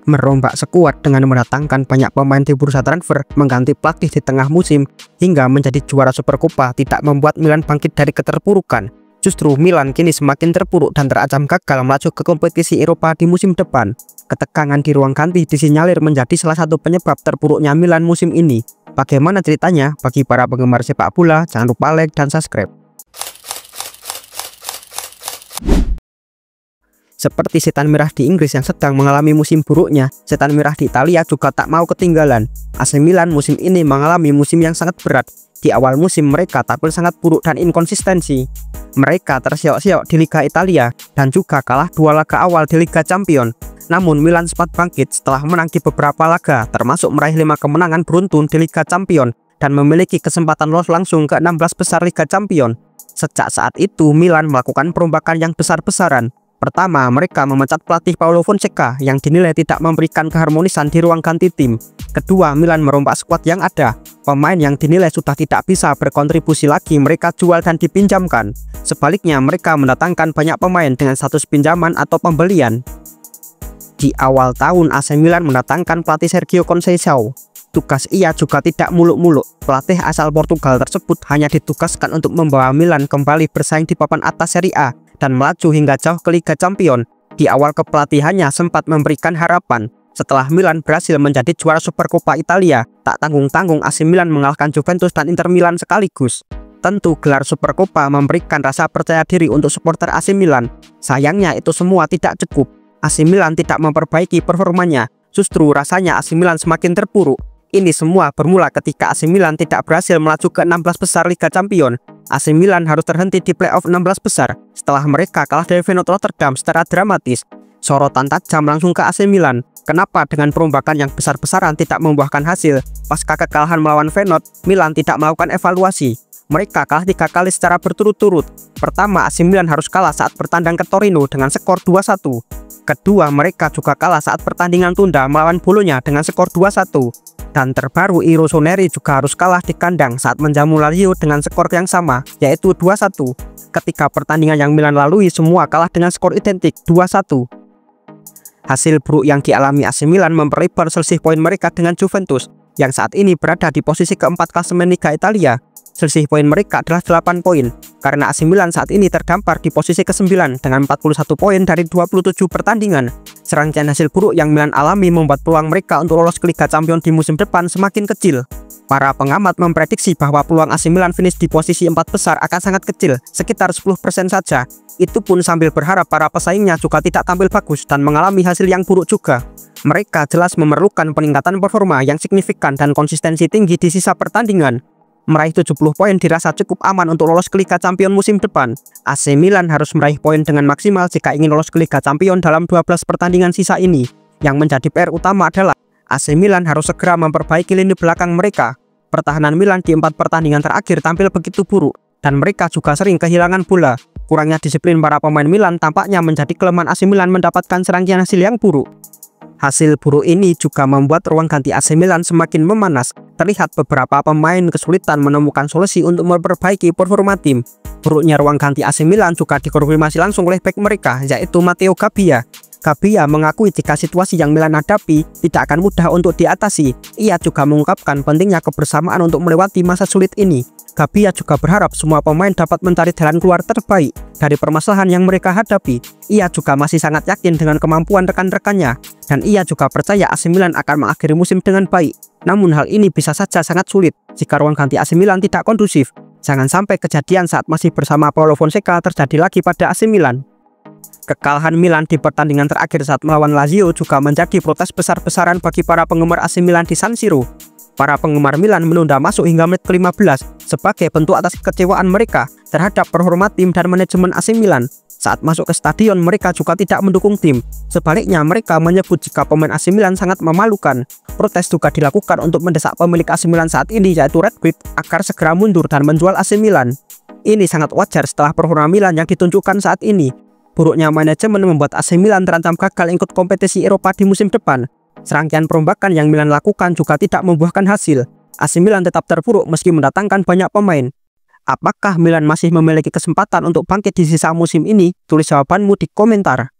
Merombak skuad dengan mendatangkan banyak pemain di bursa transfer, mengganti pelatih di tengah musim, hingga menjadi juara Supercopa tidak membuat Milan bangkit dari keterpurukan. Justru Milan kini semakin terpuruk dan terancam gagal melaju ke kompetisi Eropa di musim depan. Ketegangan di ruang ganti disinyalir menjadi salah satu penyebab terpuruknya Milan musim ini. Bagaimana ceritanya? Bagi para penggemar sepak bola, jangan lupa like dan subscribe. Seperti setan merah di Inggris yang sedang mengalami musim buruknya, setan merah di Italia juga tak mau ketinggalan. AC Milan musim ini mengalami musim yang sangat berat. Di awal musim mereka tampil sangat buruk dan inkonsistensi. Mereka tersiok-siok di Liga Italia dan juga kalah 2 laga awal di Liga Champions. Namun Milan sempat bangkit setelah menang di beberapa laga, termasuk meraih 5 kemenangan beruntun di Liga Champions dan memiliki kesempatan lolos langsung ke 16 besar Liga Champions. Sejak saat itu Milan melakukan perombakan yang besar-besaran. Pertama, mereka memecat pelatih Paulo Fonseca yang dinilai tidak memberikan keharmonisan di ruang ganti tim. Kedua, Milan merombak skuad yang ada. Pemain yang dinilai sudah tidak bisa berkontribusi lagi mereka jual dan dipinjamkan. Sebaliknya, mereka mendatangkan banyak pemain dengan status pinjaman atau pembelian. Di awal tahun, AC Milan mendatangkan pelatih Sergio Conceição. Tugas ia juga tidak muluk-muluk. Pelatih asal Portugal tersebut hanya ditugaskan untuk membawa Milan kembali bersaing di papan atas Serie A dan melaju hingga jauh ke Liga Champions. Di awal kepelatihannya sempat memberikan harapan. Setelah Milan berhasil menjadi juara Supercopa Italia, tak tanggung-tanggung AC Milan mengalahkan Juventus dan Inter Milan sekaligus. Tentu gelar Supercopa memberikan rasa percaya diri untuk supporter AC Milan. Sayangnya itu semua tidak cukup. AC Milan tidak memperbaiki performanya. Justru rasanya AC Milan semakin terpuruk. Ini semua bermula ketika AC Milan tidak berhasil melaju ke 16 besar Liga Champions. AC Milan harus terhenti di playoff 16 besar setelah mereka kalah dari Feyenoord Rotterdam secara dramatis. Sorotan tajam langsung ke AC Milan. Kenapa dengan perombakan yang besar-besaran tidak membuahkan hasil? Pasca kekalahan melawan Feyenoord, Milan tidak melakukan evaluasi. Mereka kalah 3 kali secara berturut-turut. Pertama, AC Milan harus kalah saat bertandang ke Torino dengan skor 2-1. Kedua, mereka juga kalah saat pertandingan tunda melawan Bologna dengan skor 2-1. Dan terbaru, I Rossoneri juga harus kalah di kandang saat menjamu Lazio dengan skor yang sama, yaitu 2-1. Ketika pertandingan yang Milan lalui semua kalah dengan skor identik 2-1. Hasil buruk yang dialami AC Milan memperlebar selisih poin mereka dengan Juventus, yang saat ini berada di posisi keempat klasemen Liga Italia. Selisih poin mereka adalah 8 poin, karena AC Milan saat ini terdampar di posisi ke-9 dengan 41 poin dari 27 pertandingan. Serangkaian hasil buruk yang Milan alami membuat peluang mereka untuk lolos ke Liga Champions di musim depan semakin kecil. Para pengamat memprediksi bahwa peluang AC Milan finish di posisi 4 besar akan sangat kecil, sekitar 10% saja. Itu pun sambil berharap para pesaingnya juga tidak tampil bagus dan mengalami hasil yang buruk juga. Mereka jelas memerlukan peningkatan performa yang signifikan dan konsistensi tinggi di sisa pertandingan. Meraih 70 poin dirasa cukup aman untuk lolos ke Liga Champions musim depan. AC Milan harus meraih poin dengan maksimal jika ingin lolos ke Liga Champions dalam 12 pertandingan sisa ini. Yang menjadi PR utama adalah AC Milan harus segera memperbaiki lini belakang mereka. Pertahanan Milan di 4 pertandingan terakhir tampil begitu buruk, dan mereka juga sering kehilangan bola. Kurangnya disiplin para pemain Milan tampaknya menjadi kelemahan AC Milan mendapatkan serangkaian hasil yang buruk. Hasil buruk ini juga membuat ruang ganti AC Milan semakin memanas. Terlihat beberapa pemain kesulitan menemukan solusi untuk memperbaiki performa tim. Buruknya ruang ganti AC Milan juga dikonfirmasi langsung oleh bek mereka, yaitu Matteo Gabbia. Gabbia mengakui jika situasi yang Milan hadapi tidak akan mudah untuk diatasi. Ia juga mengungkapkan pentingnya kebersamaan untuk melewati masa sulit ini. Gabbia juga berharap semua pemain dapat mencari jalan keluar terbaik dari permasalahan yang mereka hadapi. Ia juga masih sangat yakin dengan kemampuan rekan-rekannya, dan ia juga percaya AC Milan akan mengakhiri musim dengan baik. Namun hal ini bisa saja sangat sulit jika ruang ganti AC Milan tidak kondusif. Jangan sampai kejadian saat masih bersama Paulo Fonseca terjadi lagi pada AC Milan. Kekalahan Milan di pertandingan terakhir saat melawan Lazio juga menjadi protes besar-besaran bagi para penggemar AC Milan di San Siro. Para penggemar Milan menunda masuk hingga menit ke-15 sebagai bentuk atas kekecewaan mereka terhadap performa tim dan manajemen AC Milan. Saat masuk ke stadion mereka juga tidak mendukung tim. Sebaliknya mereka menyebut jika pemain AC Milan sangat memalukan. Protes juga dilakukan untuk mendesak pemilik AC Milan saat ini, yaitu Redknapp, agar segera mundur dan menjual AC Milan. Ini sangat wajar setelah performa Milan yang ditunjukkan saat ini. Buruknya manajemen membuat AC Milan terancam gagal ikut kompetisi Eropa di musim depan. Serangkaian perombakan yang Milan lakukan juga tidak membuahkan hasil. AC Milan tetap terpuruk meski mendatangkan banyak pemain. Apakah Milan masih memiliki kesempatan untuk bangkit di sisa musim ini? Tulis jawabanmu di komentar.